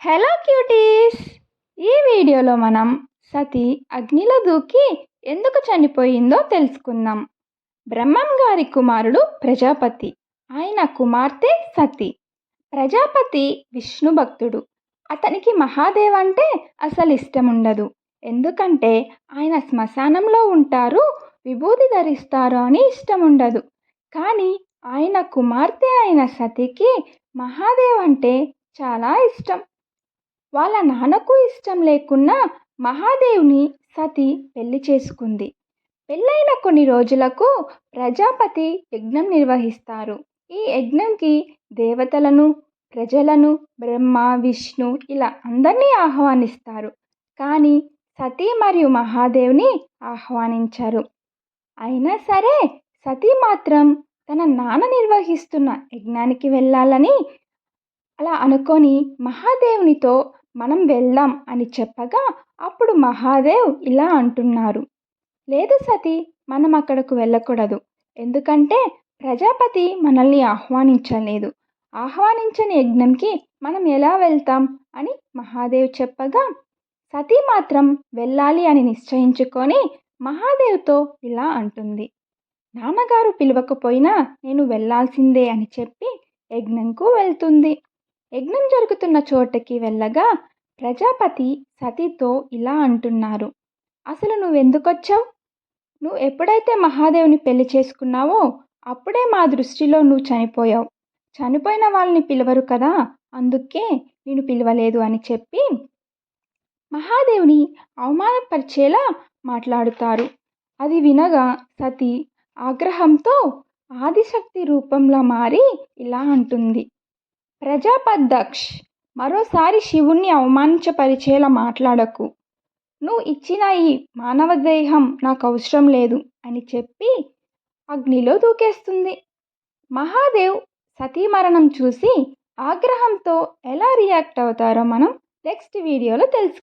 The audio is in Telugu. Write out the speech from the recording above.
Hello cuties! ఈ వీడియోలో మనం సతీ అగ్నిలో దూకి ఎందుకు చనిపోయిందో తెలుసుకుందాం. బ్రహ్మం గారి కుమారుడు ప్రజాపతి, ఆయన కుమార్తె సతీ. ప్రజాపతి విష్ణు భక్తుడు. అతనికి మహాదేవ్ అంటే అసలు ఇష్టం ఉండదు. ఎందుకంటే ఆయన శ్మశానంలో ఉంటారు, విభూతి ధరిస్తారు అని ఇష్టం ఉండదు. కానీ ఆయన కుమార్తె అయిన సతీకి మహాదేవ్ అంటే చాలా ఇష్టం. వాళ్ళ నాన్నకు ఇష్టం లేకున్నా మహాదేవ్ని సతీ పెళ్లి చేసుకుంది. పెళ్ళైన కొన్ని రోజులకు ప్రజాపతి యజ్ఞం నిర్వహిస్తారు. ఈ యజ్ఞంకి దేవతలను, ప్రజలను, బ్రహ్మ, విష్ణు ఇలా అందరినీ ఆహ్వానిస్తారు. కానీ సతీ మరియు మహాదేవ్ని ఆహ్వానించరు. అయినా సరే సతీ మాత్రం తన నాన్న నిర్వహిస్తున్న యజ్ఞానికి వెళ్ళాలని అలా అనుకొని మహాదేవునితో మనం వెళ్దాం అని చెప్పగా అప్పుడు మహాదేవ్ ఇలా అంటున్నారు, లేదు సతీ, మనం అక్కడకు వెళ్ళకూడదు. ఎందుకంటే ప్రజాపతి మనల్ని ఆహ్వానించలేదు. ఆహ్వానించని యజ్ఞంకి మనం ఎలా వెళ్తాం అని మహాదేవ్ చెప్పగా సతీ మాత్రం వెళ్ళాలి అని నిశ్చయించుకొని మహాదేవ్తో ఇలా అంటుంది, నాన్నగారు పిలవకపోయినా నేను వెళ్ళాల్సిందే అని చెప్పి యజ్ఞంకు వెళ్తుంది. యజ్ఞం జరుగుతున్న చోటకి వెళ్ళగా ప్రజాపతి సతీతో ఇలా అంటున్నారు, అసలు నువ్వెందుకొచ్చావు? నువ్వు ఎప్పుడైతే మహాదేవుని పెళ్లి చేసుకున్నావో అప్పుడే మా దృష్టిలో నువ్వు చనిపోయావు. చనిపోయిన వాళ్ళని పిలవరు కదా, అందుకే నేను పిలవలేదు అని చెప్పి మహాదేవుని అవమానపరిచేలా మాట్లాడుతారు. అది వినగా సతీ ఆగ్రహంతో ఆదిశక్తి రూపంలో మారి ఇలా అంటుంది, ప్రజాపద్దక్ష్, మరోసారి శివుణ్ణి అవమానించపరిచేలా మాట్లాడకు. నువ్వు ఇచ్చిన ఈ మానవ దేహం నాకు అవసరం లేదు అని చెప్పి అగ్నిలో దూకేస్తుంది. మహాదేవ్ సతీ మరణం చూసి ఆగ్రహంతో ఎలా రియాక్ట్ అవుతారో మనం నెక్స్ట్ వీడియోలో తెలుసుకుందాం.